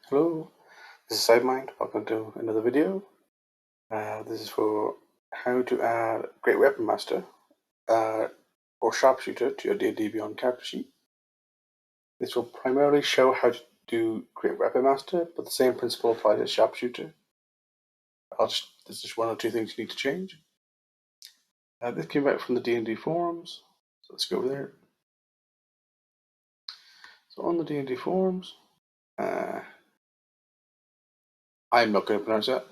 Hello, this is SideMind. Welcome to another video. This is for how to add Great Weapon Master or Sharpshooter to your D&D Beyond character sheet. This will primarily show how to do Great Weapon Master, but the same principle applies to Sharpshooter. There's just one or two things you need to change. This came out from the D&D forums, so let's go over there. So on the D&D forums, I'm not going to pronounce that.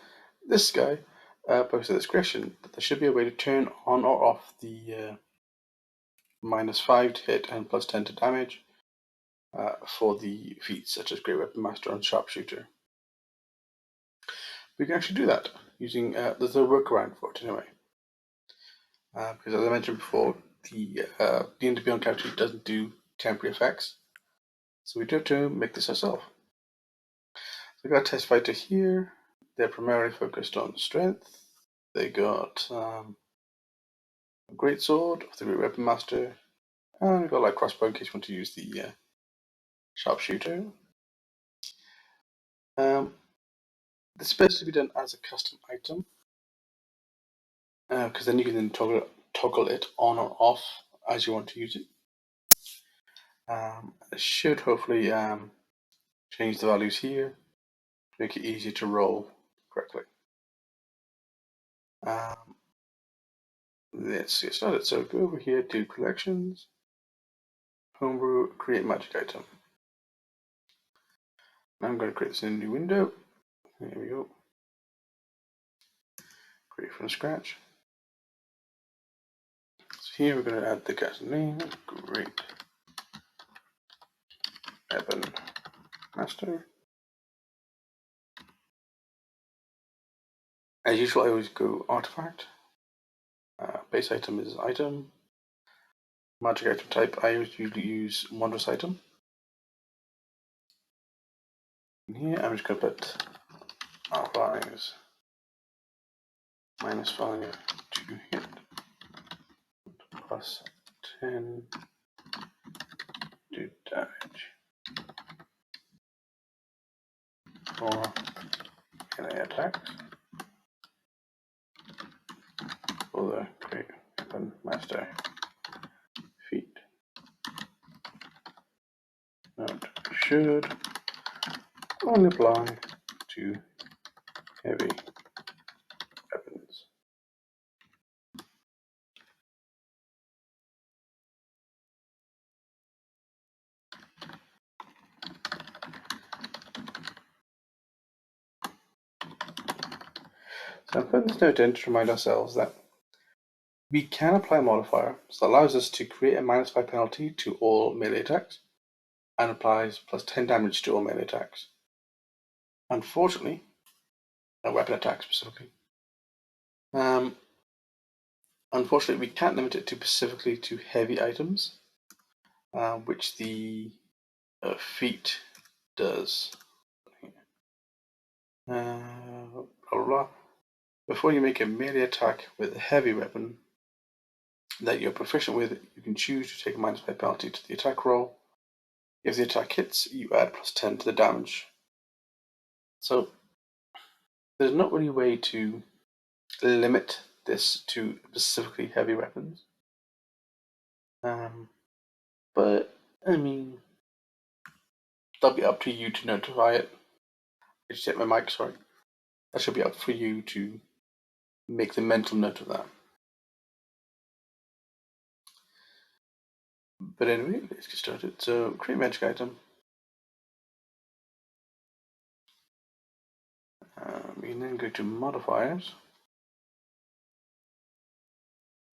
This guy posted this question that there should be a way to turn on or off the -5 to hit and +10 to damage for the feats such as Great Weapon Master and Sharpshooter. We can actually do that using there's a workaround for it anyway. Because as I mentioned before, the D&D Beyond character sheet doesn't do temporary effects, so we do have to make this ourselves. So we got a test fighter here. They're primarily focused on strength. They got a great sword of the Great Weapon Master, and we've got like crossbow in case you want to use the Sharpshooter. This is best to be done as a custom item, because then you can toggle it on or off as you want to use it. It should hopefully change the values here to make it easier to roll correctly. Let's get started. So go over here to collections, homebrew, create magic item. Now I'm going to create this in a new window. There we go. Create from scratch. So here we're going to add the guy's name, Great Weapon Master. As usual, I always go artifact. Base item is item. Magic item type, I usually use wondrous item. In here, I'm just going to put values -5 to hit, +10 to damage for melee attacks for the Great Weapon Master feat. Note: should only apply to heavy weapons. So I'm putting this note in to remind ourselves that we can apply a modifier, so that allows us to create a -5 penalty to all melee attacks and applies +10 damage to all melee attacks. Unfortunately, weapon attacks specifically. Unfortunately, we can't limit it to specifically to heavy items, which the feat does. Blah, blah, blah. Before you make a melee attack with a heavy weapon that you're proficient with, you can choose to take a -5 penalty to the attack roll. If the attack hits, you add +10 to the damage. So there's not really a way to limit this to specifically heavy weapons. But I mean, that'll be up to you to notify it. I just hit my mic, sorry. That should be up for you to make the mental note of that. But anyway, let's get started. So create magic item. We can then go to modifiers.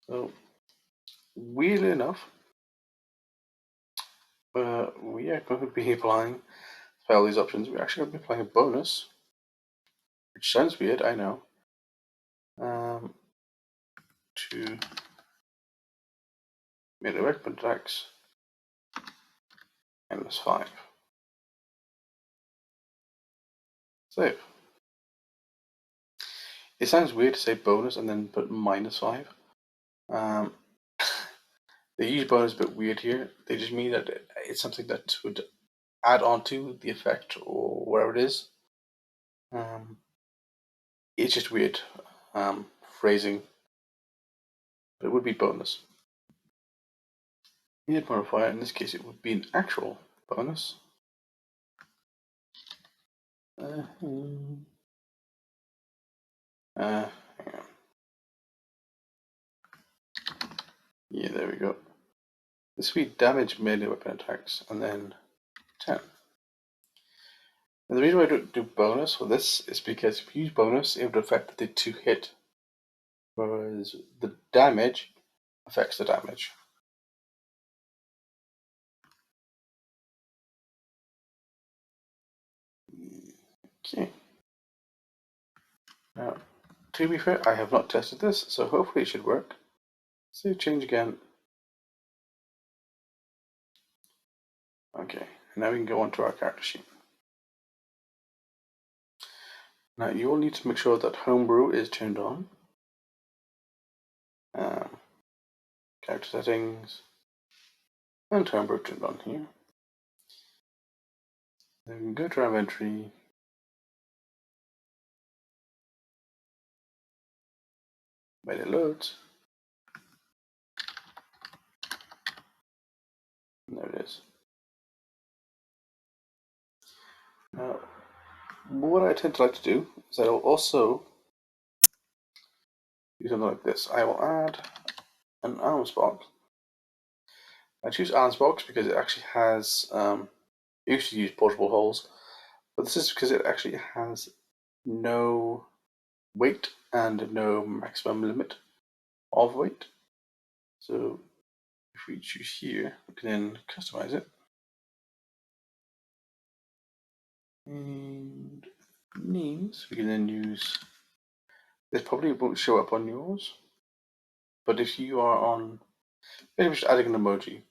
So weirdly enough, we are going to be applying all these options. We're actually going to be applying a bonus, which sounds weird, I know, to melee weapon attacks -5. Save. It sounds weird to say bonus and then put -5. They use bonus a bit weird here. They just mean that it's something that would add on to the effect or whatever it is. It's just weird phrasing, but it would be bonus. Hit modifier, in this case it would be an actual bonus. Hang on. Yeah, there we go. This would be damage melee weapon attacks, and then 10. And the reason why I don't do bonus for this is because if you use bonus, it would affect the 2 hit, whereas the damage affects the damage. Okay. Now, to be fair, I have not tested this, so hopefully it should work. Save change again. Okay, now we can go on to our character sheet. Now you will need to make sure that homebrew is turned on. Character settings, and homebrew turned on here. Then we can go to our inventory. When it loads, and there it is. Now, what I tend to like to do is I will also do something like this. I will add an arms box. I choose arms box because it actually has, used to use portable holes, but this is because it actually has no weight and no maximum limit of weight. So if we choose here, we can then customize it. And names, we can then use, this probably won't show up on yours, but if you are on, maybe just adding an emoji.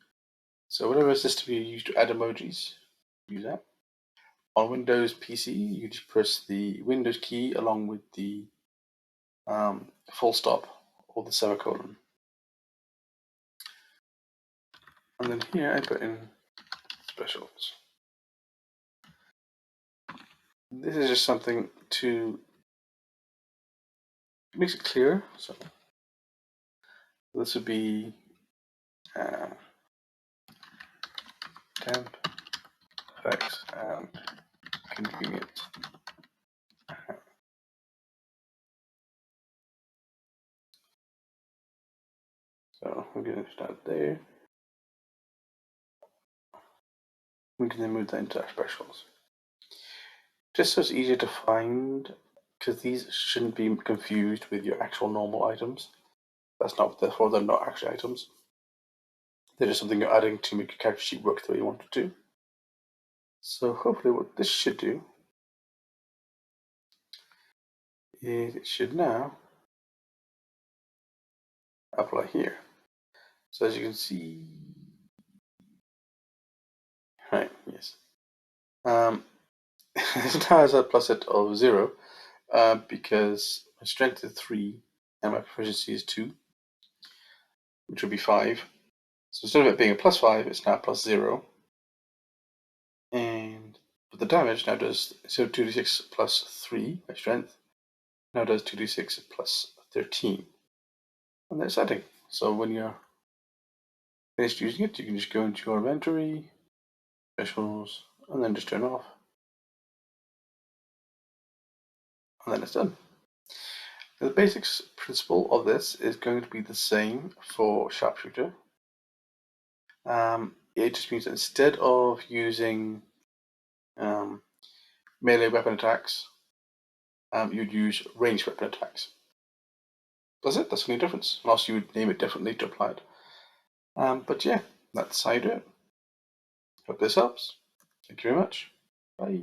So whatever system you use to add emojis, use that. On Windows PC, you just press the Windows key along with the full stop or the semicolon. And then here I put in specials. This is just something to makes it clear. So this would be temp effects and convenient. So we're going to start there. We can then move that into our specials. Just so it's easier to find, because these shouldn't be confused with your actual normal items. That's not, therefore they're not actually items. They're just something you're adding to make your character sheet work the way you want it to. So hopefully what this should do is it should now apply here. So as you can see, right, yes. This now has a plus set of 0 because my strength is 3 and my proficiency is 2, which would be 5. So instead of it being a plus 5, it's now plus 0. But the damage now does, so 2d6 plus 3 by strength, now does 2d6 plus 13. And that's setting. So when you're finished using it, you can just go into your inventory, specials, and then just turn off. And then it's done. The basic principle of this is going to be the same for Sharpshooter. It just means that instead of using melee weapon attacks, you'd use ranged weapon attacks. That's it, that's the only difference, unless you would name it differently to apply it. But yeah, that's how you do it. Hope this helps. Thank you very much. Bye.